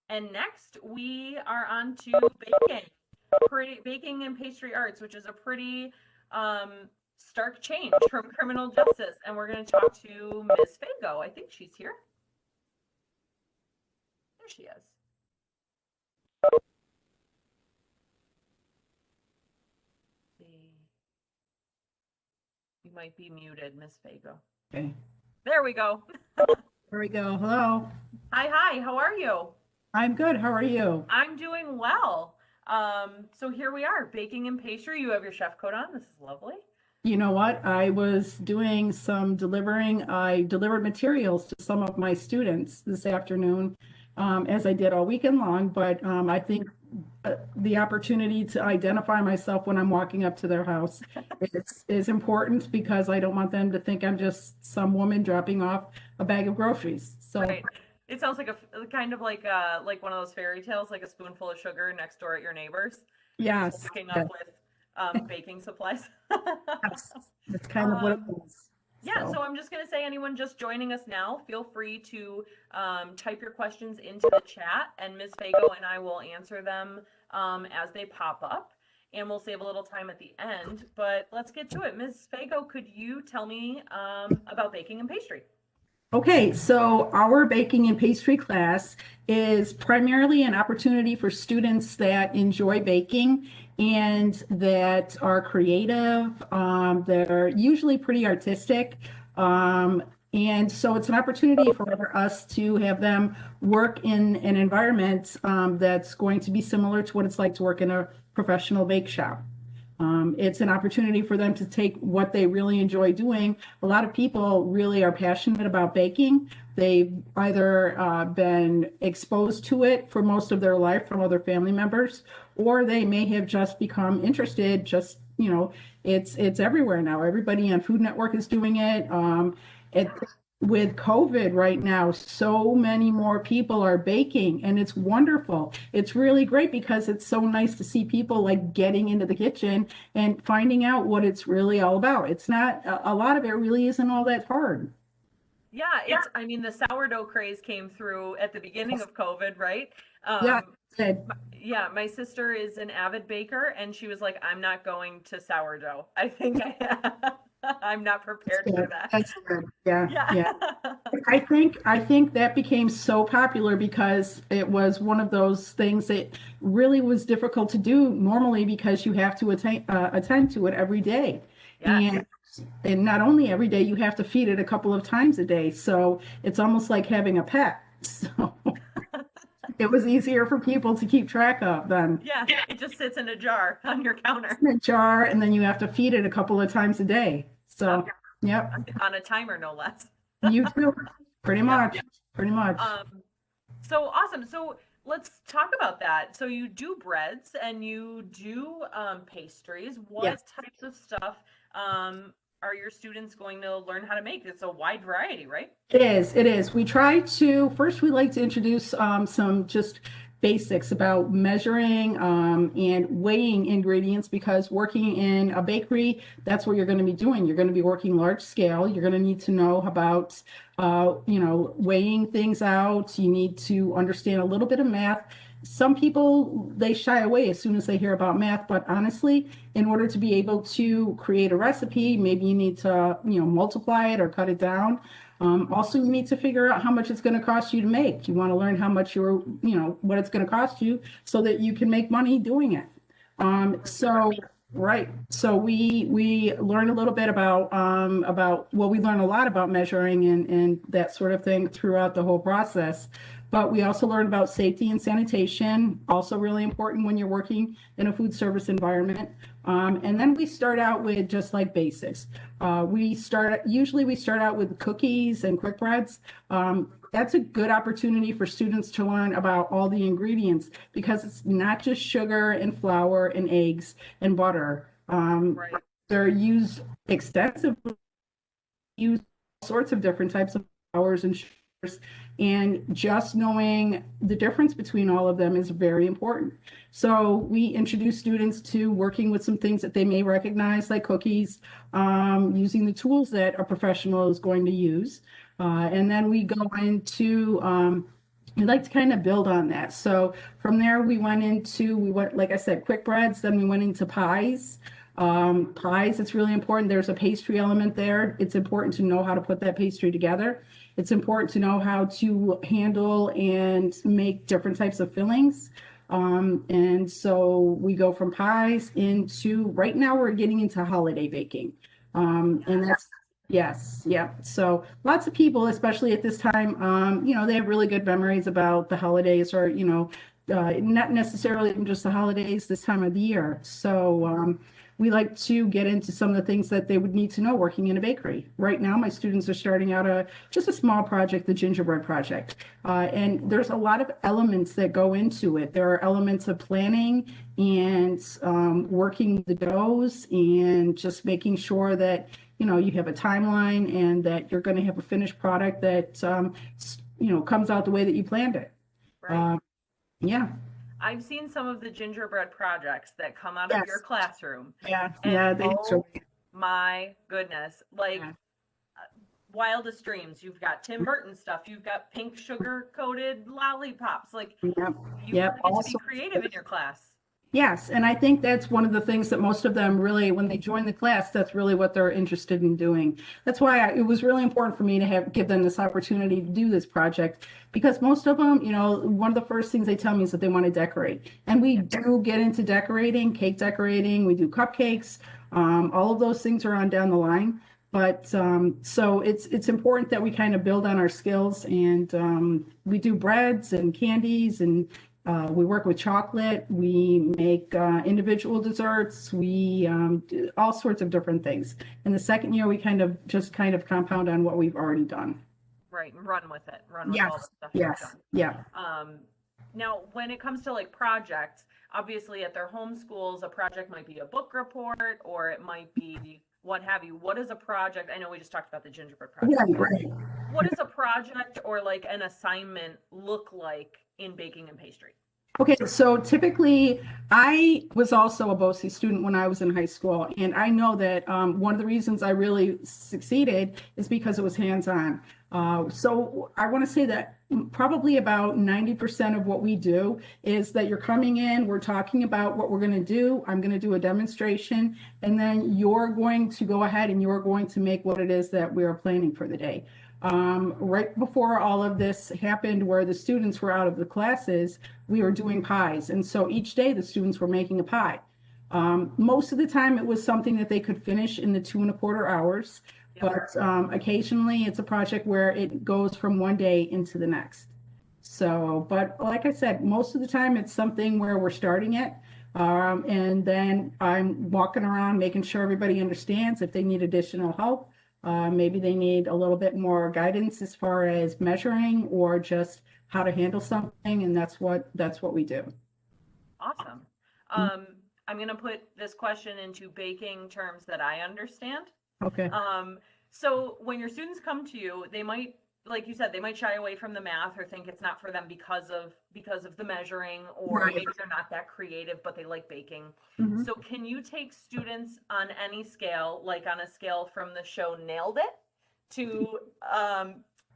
And next we are on to baking, baking and pastry arts, which is a pretty stark change from criminal justice. And we're going to talk to Ms. Fago. I think she's here. There she is. See, you might be muted, Ms. Fago. Okay, There we go. here we go. Hello. Hi. How are you? I'm good. How are you? I'm doing well. So here we are, baking and pastry. You have your chef coat on. This is lovely. You know what? I was doing some delivering. I delivered materials to some of my students this afternoon, as I did all weekend long. But I think the opportunity to identify myself when I'm walking up to their house is important because I don't want them to think I'm just some woman dropping off a bag of groceries. So, Right. It sounds like a kind of like one of those fairy tales, like a spoonful of sugar next door at your neighbor's, just yes, walking yes, up with baking supplies. yes, that's kind of what it um, is. yeah, So. so I'm just going to say, anyone just joining us now, feel free to type your questions into the chat, and Ms. Fago and I will answer them as they pop up. And we'll save a little time at the end. But let's get to it. Ms. Fago, could you tell me about baking and pastry? Okay, so our baking and pastry class is primarily an opportunity for students that enjoy baking and that are creative. They're usually pretty artistic. Um, and so it's an opportunity for us to have them work in an environment that's going to be similar to what it's like to work in a professional bake shop. It's an opportunity for them to take what they really enjoy doing. A lot of people really are passionate about baking. They've either been exposed to it for most of their life from other family members, or they may have just become interested. Just, it's everywhere now. Everybody on Food Network is doing it. It with COVID right now, so many more people are baking, and it's wonderful. It's really great because it's so nice to see people like getting into the kitchen and finding out what it's really all about. It's not, a lot of it really isn't all that hard. Yeah, I mean, the sourdough craze came through at the beginning of COVID, right? Yeah, Um, good. yeah, my sister is an avid baker, and she was like, I'm not going to sourdough. I think I'm not That's prepared for good. that. That's good. Yeah, Yeah. yeah. I think that became so popular because it was one of those things that really was difficult to do normally because you have to attend to it every day. Yes. And and not only every day, you have to feed it a couple of times a day. So it's almost like having a pet. So it was easier for people to keep track of than Yeah, it just sits in a jar on your counter. in a jar, and then you have to feed it a couple of times a day. Yep. So, yep, On a timer, no less. you too. Pretty Yep. much, pretty much. So awesome. So let's talk about that. So you do breads and you do pastries. Yes. What types of stuff um, are your students going to learn how to make? It's a wide variety, right? It is. It is. We try to first. We like to introduce some just basics about measuring and weighing ingredients because working in a bakery, that's what you're going to be doing. You're going to be working large scale. You're going to need to know about, weighing things out. You need to understand a little bit of math. Some people they shy away as soon as they hear about math, but honestly, in order to be able to create a recipe, maybe you need to, multiply it or cut it down. Also, you need to figure out how much it's going to cost you to make. You want to learn how much what it's going to cost you so that you can make money doing it. So right. So we learn a little bit about we learn a lot about measuring and that sort of thing throughout the whole process. But we also learn about safety and sanitation, also really important when you're working in a food service environment. And then we start out with just like basics. We start out with cookies and quick breads. That's a good opportunity for students to learn about all the ingredients because it's not just sugar and flour and eggs and butter. Right. They're used extensively, use all sorts of different types of flours and sugars, and just knowing the difference between all of them is very important. So we introduce students to working with some things that they may recognize, like cookies, using the tools that a professional is going to use. And then we go into we like to kind of build on that. So from there, like I said, quick breads. Then we went into pies. Pies, it's really important. There's a pastry element there. It's important to know how to put that pastry together. It's important to know how to handle and make different types of fillings. And so we go from pies into, right now we're getting into holiday baking. And that's Yes, yeah. So lots of people, especially at this time, they have really good memories about the holidays or, not necessarily even just the holidays this time of the year. So we like to get into some of the things that they would need to know working in a bakery. Right now, my students are starting out just a small project, the gingerbread project. And there's a lot of elements that go into it. There are elements of planning and working the doughs and just making sure that you have a timeline and that you're going to have a finished product that, comes out the way that you planned it. Right. Yeah. I've seen some of the gingerbread projects that come out of your Yes. classroom, Yeah. and Yeah. They oh show. my goodness, like Yeah. wildest dreams. You've got Tim Burton stuff, you've got pink sugar coated lollipops. Like Yep. you Yep. really get to be Also. creative in your class. Yes, and I think that's one of the things that most of them really, when they join the class, that's really what they're interested in doing. That's why it was really important for me to give them this opportunity to do this project because most of them, one of the first things they tell me is that they want to decorate. And we Yeah. do get into decorating, cake decorating, we do cupcakes, all of those things are on down the line. But so it's important that we kind of build on our skills and we do breads and candies and we work with chocolate. We make individual desserts. We do all sorts of different things. In the second year, we kind of compound on what we've already done. Right, and run with it. Run with all the Yes, stuff you've yes, done. yeah. Um, Now, when it comes to like projects, obviously at their home schools, a project might be a book report or it might be what have you. What is a project? I know we just talked about the gingerbread project, Right, but right. what does a project or like an assignment look like in baking and pastry? Okay, so typically, I was also a BOCES student when I was in high school, and I know that one of the reasons I really succeeded is because it was hands-on. So I want to say that probably about 90% of what we do is that you're coming in, we're talking about what we're going to do. I'm going to do a demonstration, and then you're going to go ahead and you're going to make what it is that we are planning for the day. Right before all of this happened, where the students were out of the classes, we were doing pies. And so each day the students were making a pie. Most of the time it was something that they could finish in the 2.25 hours, Yep. but occasionally it's a project where it goes from one day into the next. So, but like I said, most of the time it's something where we're starting it. And then I'm walking around making sure everybody understands if they need additional help. Maybe they need a little bit more guidance as far as measuring or just how to handle something, and that's what we do. Awesome. Um, I'm going to put this question into baking terms that I understand. Okay. Um, so when your students come to you, they might, like you said, they might shy away from the math or think it's not for them because of the measuring, or Right. maybe they're not that creative, but they like baking. Mhm. So can you take students on any scale, like on a scale from the show Nailed It to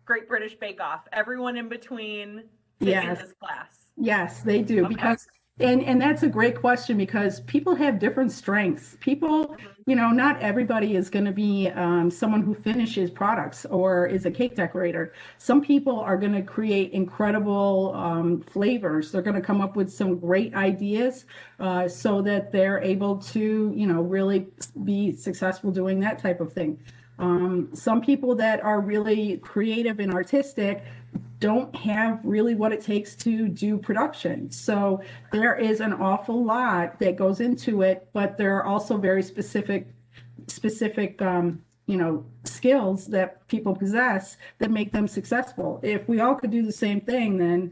Great British Bake Off? Everyone in between fits in Yes. this class. Yes, they do Okay. because and that's a great question because people have different strengths. People, Mhm. not everybody is going to be someone who finishes products or is a cake decorator. Some people are going to create incredible flavors. They're going to come up with some great ideas so that they're able to, really be successful doing that type of thing. Some people that are really creative and artistic don't have really what it takes to do production. So there is an awful lot that goes into it, but there are also very specific skills that people possess that make them successful. If we all could do the same thing, then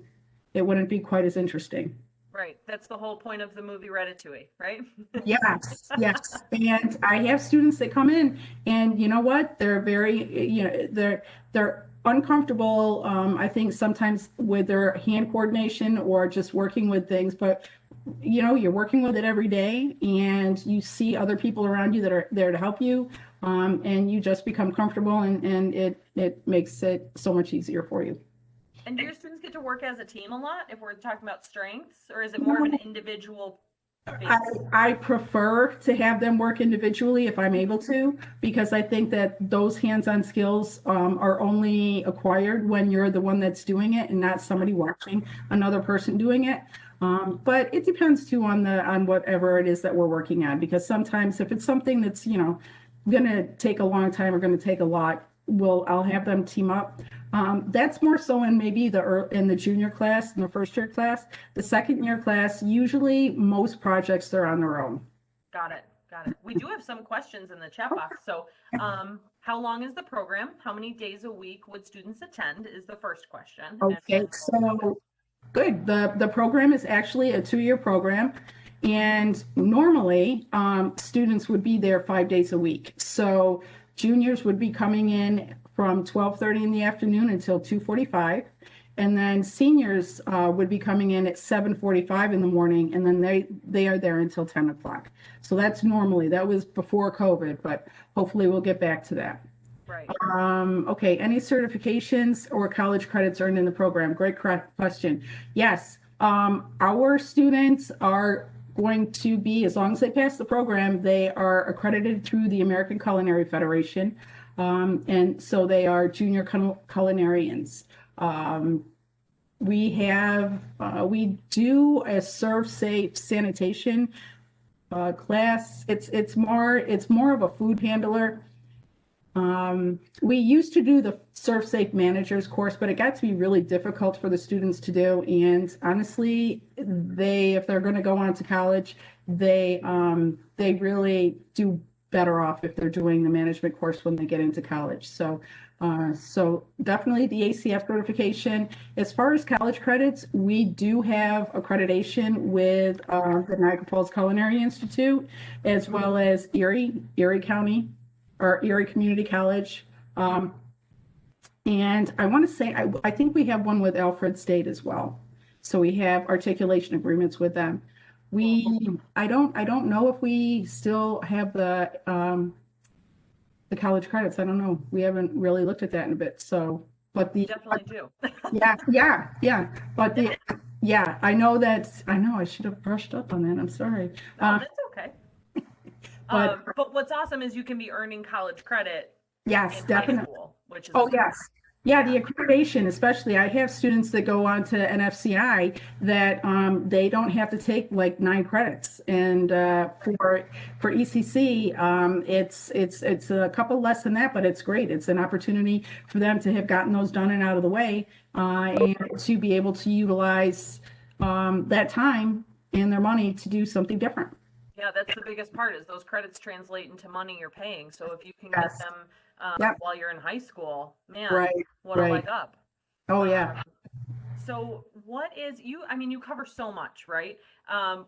it wouldn't be quite as interesting. Right. That's the whole point of the movie Ratatouille, right? Yes, yes. And I have students that come in and you know what? They're very, they're uncomfortable, I think sometimes with their hand coordination or just working with things, but you're working with it every day and you see other people around you that are there to help you. And you just become comfortable and it makes it so much easier for you. And do your students get to work as a team a lot if we're talking about strengths, or is it more of an individual I, based? I prefer to have them work individually if I'm able to, because I think that those hands-on skills are only acquired when you're the one that's doing it and not somebody watching another person doing it. But it depends too on whatever it is that we're working on, because sometimes if it's something that's, gonna take a long time or gonna take a lot, I'll have them team up. That's more so in maybe in the junior class, in the first year class. The second year class, usually most projects they're on their own. Got it. Got it. We do have some questions in the chat box. So, how long is the program? How many days a week would students attend? Is the first question. And Okay, so good. The program is actually a 2-year program, and normally students would be there 5 days a week. So juniors would be coming in from 12:30 in the afternoon until 2:45, and then seniors would be coming in at 7:45 in the morning, and then they are there until 10 o'clock. So that's normally, that was before COVID, but hopefully we'll get back to that. right. Okay, any certifications or college credits earned in the program? Great question. Yes, our students are going to be, as long as they pass the program, they are accredited through the American Culinary Federation. And so they are junior culinarians. We do a serve safe sanitation class. It's more of a food handler. We used to do the Serve Safe Managers course, but it got to be really difficult for the students to do. And honestly, if they're going to go on to college, they really do better off if they're doing the management course when they get into college. So definitely the ACF certification. As far as college credits, we do have accreditation with the Niagara Falls Culinary Institute, as well as Erie County, or Erie Community College. And I want to say, I think we have one with Alfred State as well. So we have articulation agreements with them. I don't know if we still have the college credits. I don't know. We haven't really looked at that in a bit. So, but Definitely do. yeah. But I know I should have brushed up on that. I'm sorry. Oh, that's okay. But But what's awesome is you can be earning college credit yes, in high definitely. school, which is Oh, amazing. yes. Yeah, the accreditation, especially, I have students that go on to NFCI that they don't have to take like 9 credits. And for ECC, it's a couple less than that, but it's great. It's an opportunity for them to have gotten those done and out of the way, and to be able to utilize that time and their money to do something different. Yeah, that's the biggest part is those credits translate into money you're paying. So if you can get Yes. them Yep. while you're in high school, man, Right. what a Right. leg up. Oh, Um, yeah. so what is you? I mean, you cover so much, right?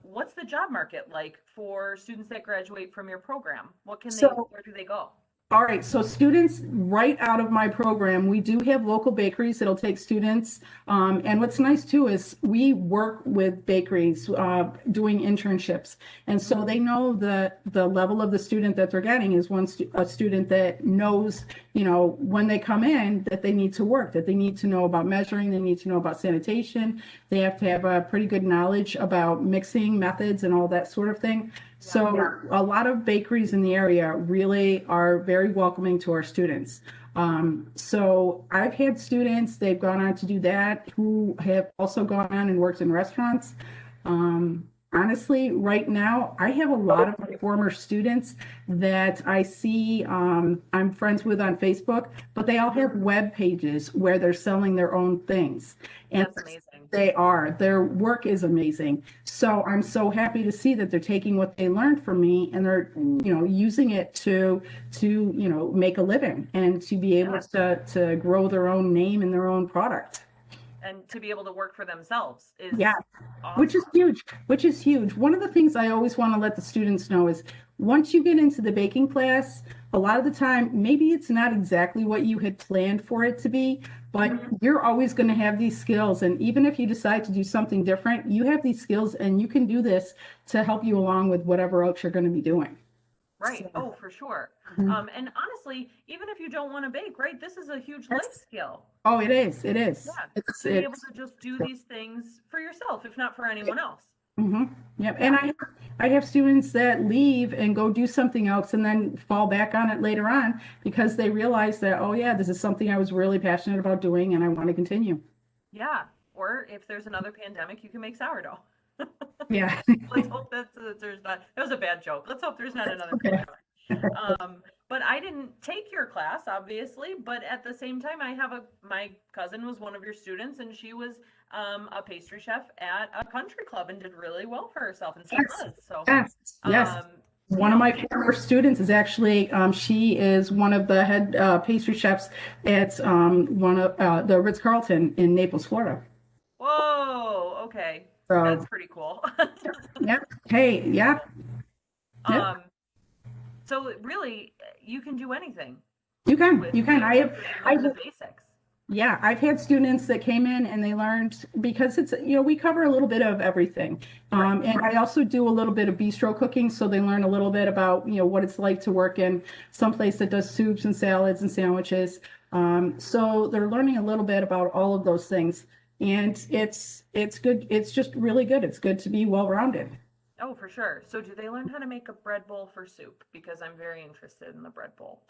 What's the job market like for students that graduate from your program? So Where do they go? all right, so students right out of my program, we do have local bakeries that'll take students. And what's nice too is we work with bakeries doing internships. And so they know the level of the student that they're getting is a student that knows, when they come in that they need to work, that they need to know about measuring, they need to know about sanitation. They have to have a pretty good knowledge about mixing methods and all that sort of thing. So a lot of bakeries in the area really are very welcoming to our students. So I've had students, they've gone on to do that, who have also gone on and worked in restaurants. Honestly, right now, I have a lot of my former students that I see I'm friends with on Facebook, but they all have web pages where they're selling their own things. And That's amazing. their work is amazing. So I'm so happy to see that they're taking what they learned from me and they're, using it to make a living and to be able to grow their own name and their own product. And to be able to work for themselves is Yeah. awesome. Which is huge. One of the things I always want to let the students know is once you get into the baking class, a lot of the time, maybe it's not exactly what you had planned for it to be, but you're always going to have these skills. And even if you decide to do something different, you have these skills and you can do this to help you along with whatever else you're going to be doing. Right. So Oh, for sure. mhm. And honestly, even if you don't want to bake, right, this is a huge life Yes. skill. Oh, it is. It is. Yeah. To be able It's to just do these things for yourself, if not for anyone else. hmm. Yep. And Yeah. I have students that leave and go do something else and then fall back on it later on because they realize that, oh yeah, this is something I was really passionate about doing and I want to continue. Yeah. Or if there's another pandemic, you can make sourdough. Yeah. Let's hope that there's not, that was a bad joke. Let's hope there's not another Okay. pandemic. But I didn't take your class, obviously, but at the same time, my cousin was one of your students and she was a pastry chef at a country club and did really well for herself and still Yes. does. So, Yes. Yes. um, One you of know, my former students is actually, she is one of the head pastry chefs at one of the Ritz-Carlton in Naples, Florida. whoa, okay. So, That's pretty cool. yep. Hey, Pretty yeah. cool. Yep. Um, so really, you can do anything You can. with You can. baking if you I learn the basics. Yeah, I've had students that came in and they learned because we cover a little bit of everything. Right. And I also do a little bit of bistro cooking, so they learn a little bit about, what it's like to work in some place that does soups and salads and sandwiches. So they're learning a little bit about all of those things. And it's good. It's just really good. It's good to be well-rounded. Oh, for sure. So do they learn how to make a bread bowl for soup? Because I'm very interested in the bread bowl.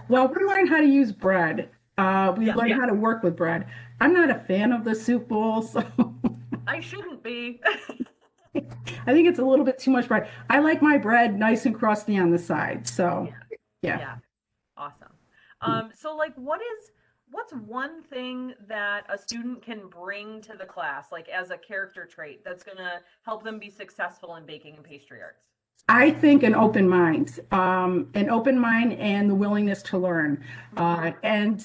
Well, we learn how to use bread. We Yeah, learn how to work with bread. I'm not a fan of the soup bowl, so I shouldn't be. I think it's a little bit too much bread. I like my bread nice and crusty on the side. So, Yeah, yeah. yeah, awesome. So like what's one thing that a student can bring to the class, like as a character trait that's gonna help them be successful in baking and pastry arts? I think an open mind and the willingness to learn. Mm-hmm. And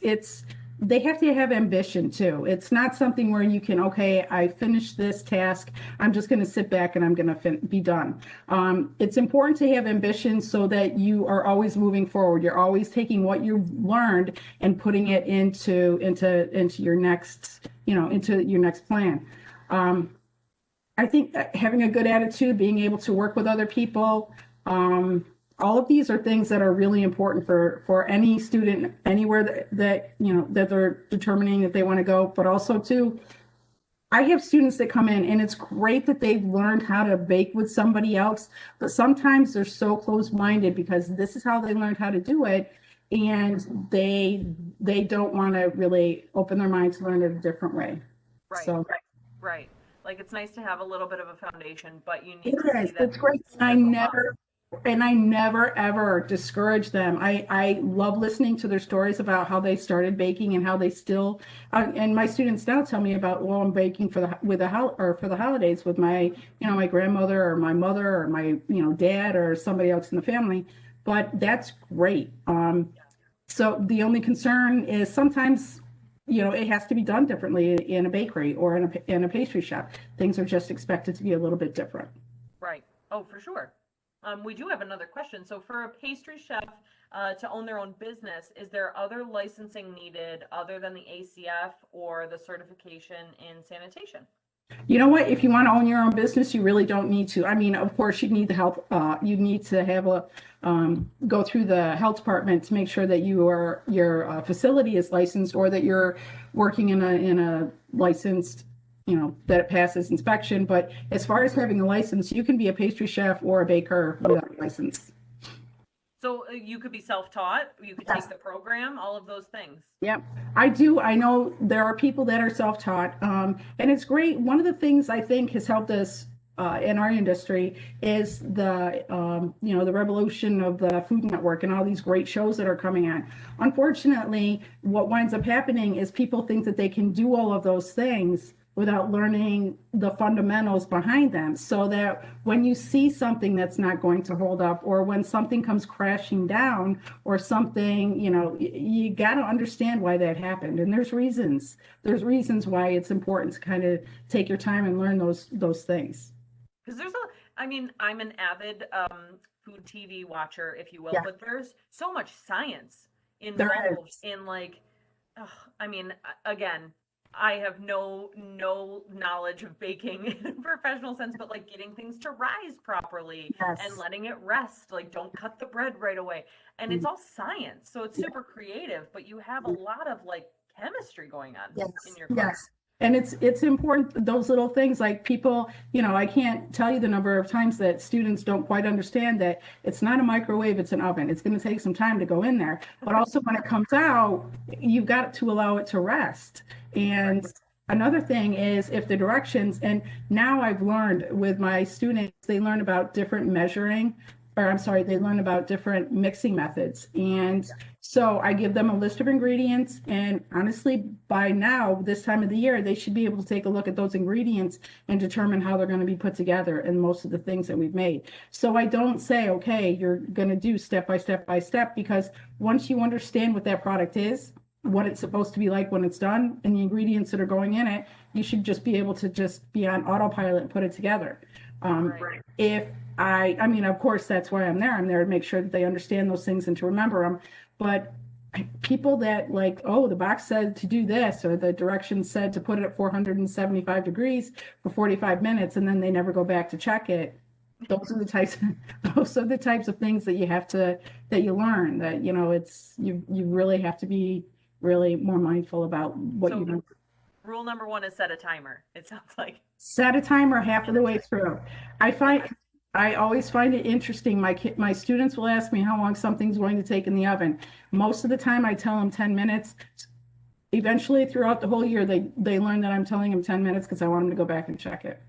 it's they have to have ambition too. It's not something where you can, okay, I finished this task. I'm just going to sit back and I'm going to be done. It's important to have ambition so that you are always moving forward. You're always taking what you've learned and putting it into your next, into your next plan. Um, I think that having a good attitude, being able to work with other people, um, all of these are things that are really important for any student anywhere that they're determining that they want to go. But also too, I have students that come in and it's great that they've learned how to bake with somebody else, but sometimes they're so close-minded because this is how they learned how to do it, and they don't want to really open their mind to learn it a different way. Right, So. right. Like it's nice to have a little bit of a foundation, but you It need to see is. that It's great. there's a lot. And I never ever discourage them. I love listening to their stories about how they started baking and how they still and my students now tell me about, well, I'm baking for for the holidays with my grandmother or my mother or my dad or somebody else in the family. But that's great. So the only concern is sometimes it has to be done differently in a bakery or in a pastry shop. Things are just expected to be a little bit different. Right. Oh, for sure. We do have another question. So, for a pastry chef to own their own business, is there other licensing needed other than the ACF or the certification in sanitation? You know what? If you want to own your own business, you really don't need to. I mean, of course, you need the help. You need to have go through the health department to make sure that your facility is licensed or that you're working in a licensed, that it passes inspection. But as far as having a license, you can be a pastry chef or a baker without a license. So, you could be self taught, you could take Yes. the program, all of those things. Yep, I do. I know there are people that are self-taught, and it's great. One of the things I think has helped us in our industry is the revolution of the Food Network and all these great shows that are coming on. Unfortunately, what winds up happening is people think that they can do all of those things without learning the fundamentals behind them, so that when you see something that's not going to hold up or when something comes crashing down or something, you got to understand why that happened. And there's reasons why it's important to kind of take your time and learn those things. Because I mean, I'm an avid food TV watcher, if you will, Yeah, but there's so much science there involved is. in like, ugh, I mean, again, I have no knowledge of baking in a professional sense, but like getting things to rise properly and Yes. letting it rest. Like don't cut the bread right away. And it's Mm, all science, so it's yeah, super creative, but you have a lot of like chemistry going on in yes, your class. yes. And it's important, those little things, like people, I can't tell you the number of times that students don't quite understand that it's not a microwave, it's an oven. It's going to take some time to go in there. But also when it comes out, you've got to allow it to rest. And Right. another thing is if the directions, and now I've learned with my students, they learn about different measuring, or I'm sorry, they learn about different mixing methods. And so I give them a list of ingredients, and honestly, by now, this time of the year, they should be able to take a look at those ingredients and determine how they're going to be put together in most of the things that we've made. So I don't say, okay, you're going to do step by step by step, because once you understand what that product is, what it's supposed to be like when it's done, and the ingredients that are going in it, you should just be able to just be on autopilot and put it together. Right. If I mean, of course, that's why I'm there. I'm there to make sure that they understand those things and to remember them. But people that like, oh, the box said to do this, or the directions said to put it at 475 degrees for 45 minutes, and then they never go back to check it. Those are the types, those are the types of things that you have to, that you learn, that, it's, you really have to be really more mindful about what you So do. rule number one is set a timer. It sounds like. Set a timer half of the way through. I find Yes. I always find it interesting. My students will ask me how long something's going to take in the oven. Most of the time, I tell them 10 minutes. Eventually, throughout the whole year, they learn that I'm telling them 10 minutes because I want them to go back and check it.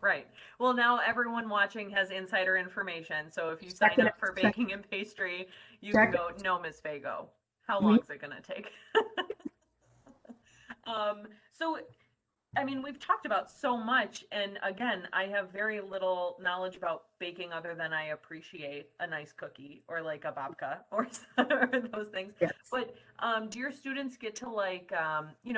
Right. Well, now everyone watching has insider information. So if you Check sign it. up for Check, baking and pastry, you can check go, no, Miss Fago. How long me. is it going to take? So I mean, we've talked about so much, and again, I have very little knowledge about baking other than I appreciate a nice cookie or like a babka or, or those things. Yes. But do your students get to like,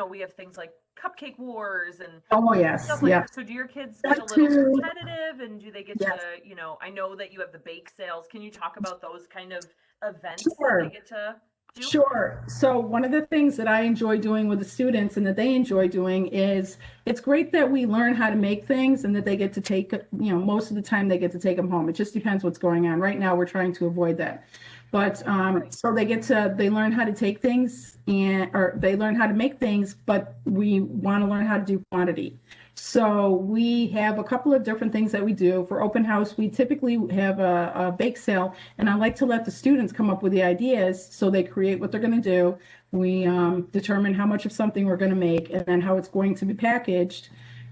we have things like cupcake wars and Oh stuff yes. like Yes. that. So do your kids get a That little too. competitive, and do they get to, Yes. I know that you have the bake sales. Can you talk about those kind of events that they Sure. get to do? Sure. So one of the things that I enjoy doing with the students and that they enjoy doing is it's great that we learn how to make things and that they get to take, most of the time they get to take them home. It just depends what's going on. Right now, we're trying to avoid that. But Right. so they learn how to take things or they learn how to make things, but we want to learn how to do quantity. So we have a couple of different things that we do. For open house, we typically have a bake sale, and I like to let the students come up with the ideas so they create what they're going to do. We determine how much of something we're going to make and then how it's going to be packaged.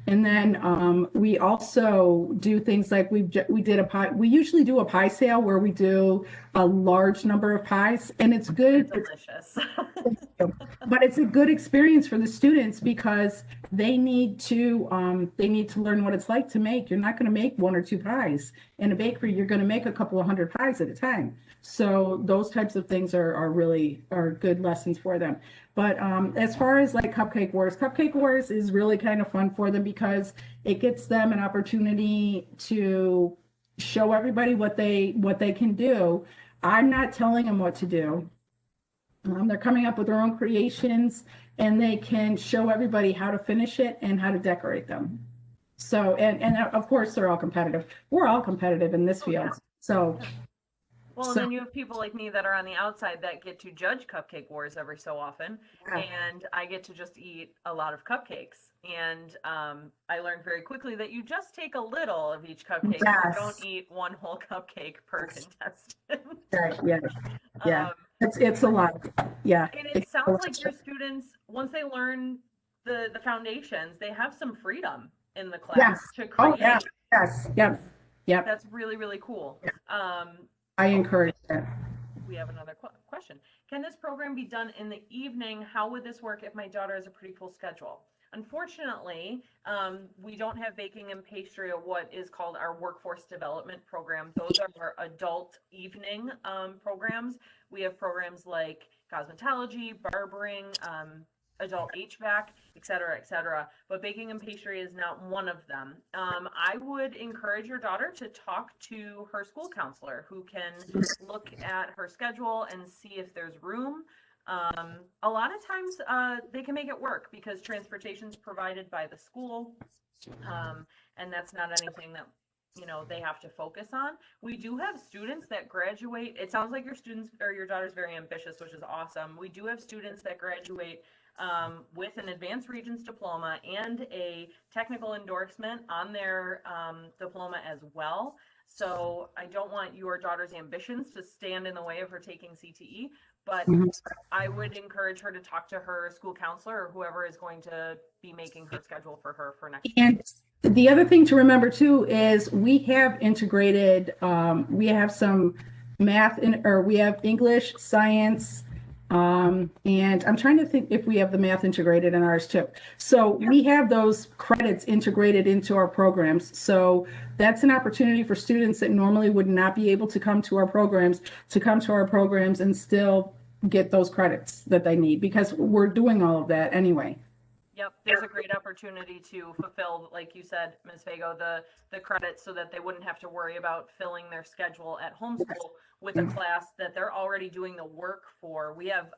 And then we also do things like we did a pie. We usually do a pie sale where we do a large number of pies, and it's They're good. delicious. But it's a good experience for the students because they need to learn what it's like to make. You're not going to make one or two pies in a bakery. You're going to make a couple of hundred pies at a time. So those types of things are really are good lessons for them. But as far as like Cupcake Wars is really kind of fun for them because it gets them an opportunity to show everybody what they can do. I'm not telling them what to do. They're coming up with their own creations, and they can show everybody how to finish it and how to decorate them. So, and of course, they're all competitive. We're all competitive in this Oh field. yeah. So, Yeah. Well, and so then you have people like me that are on the outside that get to judge cupcake wars every so often, yeah, and I get to just eat a lot of cupcakes. And I learned very quickly that you just take a little of each cupcake. You don't yes, eat one whole cupcake per contestant. yeah, yeah. um, It's a lot. Yeah, and it it's a sounds like lot. your students, once they learn the foundations, they have some freedom in the class Yes. to Oh, yeah. create. Yes. Yep. Yep. That's really, really cool. Um, I oh, encourage that. we have another question. Can this program be done in the evening? How would this work if my daughter has a pretty full schedule? Unfortunately, we don't have baking and pastry or what is called our workforce development program. Those are our adult evening programs. We have programs like cosmetology, barbering, adult HVAC, et cetera, et cetera. But baking and pastry is not one of them. I would encourage your daughter to talk to her school counselor who can look at her schedule and see if there's room. A lot of times they can make it work because transportation's provided by the school, and that's not anything that they have to focus on. We do have students that graduate. It sounds like your students or your daughter's very ambitious, which is awesome. We do have students that graduate with an advanced regents diploma and a technical endorsement on their diploma as well. So I don't want your daughter's ambitions to stand in the way of her taking CTE, but Mhm. I would encourage her to talk to her school counselor or whoever is going to be making her schedule for her for next year. And the other thing to remember too is we have integrated, we have some math or we have English, science, and I'm trying to think if we have the math integrated in ours too. So Yeah. we have those credits integrated into our programs. So that's an opportunity for students that normally would not be able to come to our programs and still get those credits that they need because we're doing all of that anyway. Yep, there's a great opportunity to fulfill, like you said, Ms. Fago, the credits so that they wouldn't have to worry about filling their schedule at homeschool with a class that they're already doing the work for. We have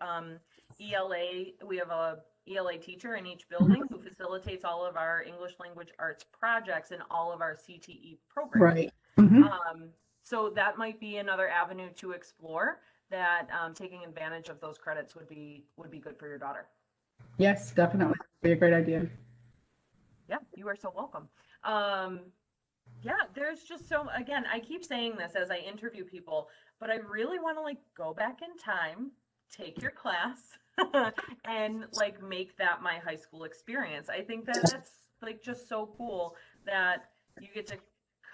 ELA, we have a ELA teacher in each building who facilitates all of our English language arts projects and all of our CTE programs. Right. Mm-hmm. So that might be another avenue to explore that taking advantage of those credits would be good for your daughter. Yes, definitely. Be a great idea. Yeah, you are so welcome. Um, yeah, there's just so, again, I keep saying this as I interview people, but I really want to like go back in time, take your class, and like make that my high school experience. I think that that's like just so cool that you get to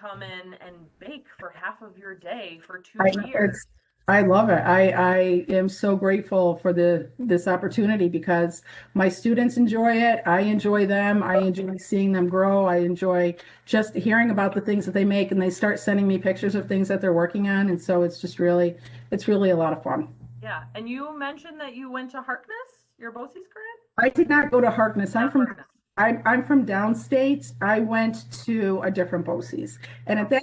come in and bake for half of your day for I 2 years. it's I love it. I am so grateful for this opportunity because my students enjoy it. I enjoy them. I enjoy seeing them grow. I enjoy just hearing about the things that they make and they start sending me pictures of things that they're working on. And so it's really a lot of fun. Yeah, and you mentioned that you went to Harkness, your BOCES grad? I did not go to Harkness. Not Harkness. I'm from downstate. I went to a different BOCES, and Okay.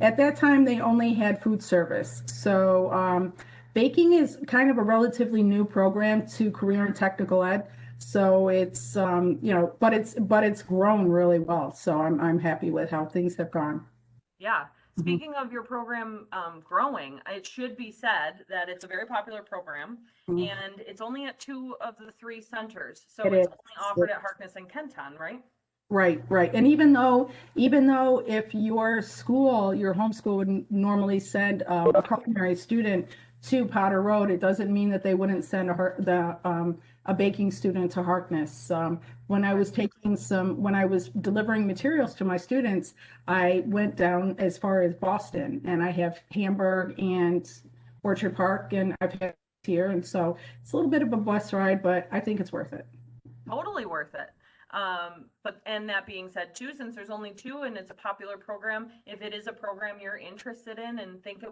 at that time they only had food service. So baking is kind of a relatively new program to career and technical ed. So it's but it's grown really well. So I'm happy with how things have gone. Yeah. Mhm. Speaking of your program growing, it should be said that it's a very popular program Mhm. and it's only at two of the three centers. It So it's is. only offered at Harkness and Kenton, right? Right, right. And even though if your school, your homeschool would normally send a culinary student to Potter Road, it doesn't mean that they wouldn't send a baking student to Harkness. Right. When I was delivering materials to my students, I went down as far as Boston, and I have Hamburg and Orchard Park, and I've had here, and so it's a little bit of a bus ride, but I think it's worth it. Totally worth it. But and that being said, too, since there's only two and it's a popular program, if it is a program you're interested in and think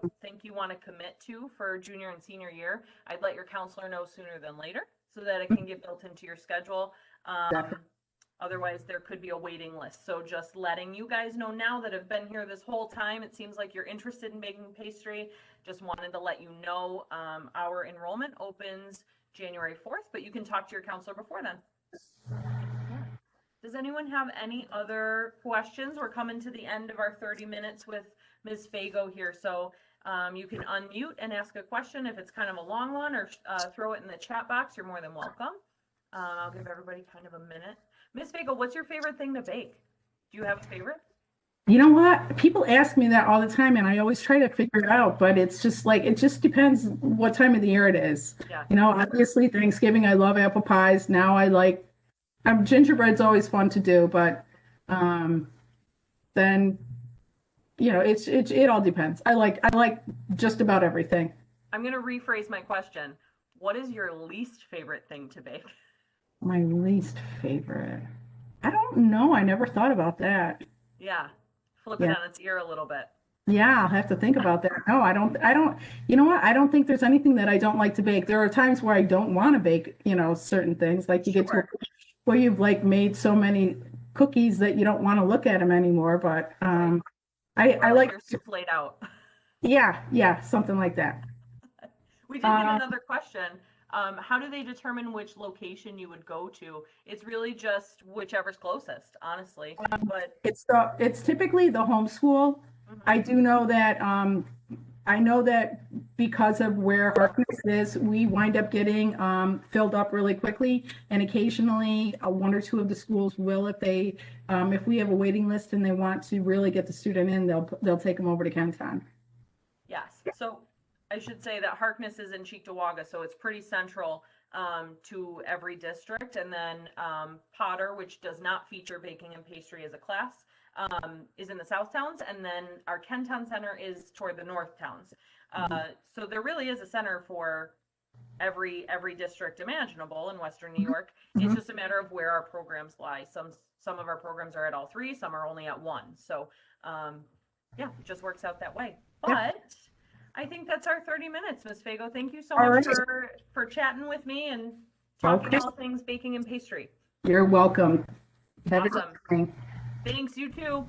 you want to commit to for junior and senior year, I'd let your counselor know sooner than later so that it can get built into your schedule. Um, Otherwise, there could be a waiting list. So just letting you guys know now that have been here this whole time, it seems like you're interested in baking pastry. Just wanted to let you know our enrollment opens January 4th, but you can talk to your counselor before then. Yeah. Does anyone have any other questions? We're coming to the end of our 30 minutes with Ms. Fago here. So you can unmute and ask a question if it's kind of a long one or throw it in the chat box. You're more than welcome. I'll give everybody kind of a minute. Ms. Fago, what's your favorite thing to bake? Do you have a favorite? You know what? People ask me that all the time, and I always try to figure it out, but it's just like it just depends what time of the year it is. Yeah. You know, obviously Thanksgiving, I love apple pies. Now I like gingerbread's always fun to do, but um, then it all depends. I like just about everything. I'm going to rephrase my question. What is your least favorite thing to bake? My least favorite. I don't know. I never thought about that. Yeah. Flip it Yeah. on its ear a little bit. Yeah, I'll have to think about that. No, I don't, you know what? I don't think there's anything that I don't like to bake. There are times where I don't want to bake, certain things. Like you get to a Sure. point where you've like made so many cookies that you don't want to look at them anymore. But Right. Or I like like, you're souffled out. yeah, yeah, something like that. We did get Uh, another question. How do they determine which location you would go to? It's really just whichever's closest, honestly. But It's typically the homeschool. I mhm. do know that I know that because of where Harkness is, we wind up getting filled up really quickly, and occasionally one or two of the schools will, if we have a waiting list and they want to really get the student in, they'll take them over to Kenton. Yes. So I should say that Harkness is in Cheektowaga, so it's pretty central to every district. And then Potter, which does not feature baking and pastry as a class, is in the South Towns. And then our Kenton Center is toward the North Towns. So there really is a center for every district imaginable in Western New York. It's Mhm. just a matter of where our programs lie. Some of our programs are at all three, some are only at one. So yeah, it just works out that way. Yep. But I think that's our 30 minutes, Miss Fago. Thank you so All much right. for chatting with me and talking Okay. all things baking and pastry. You're welcome. Have a good Awesome. evening. Thanks, you too.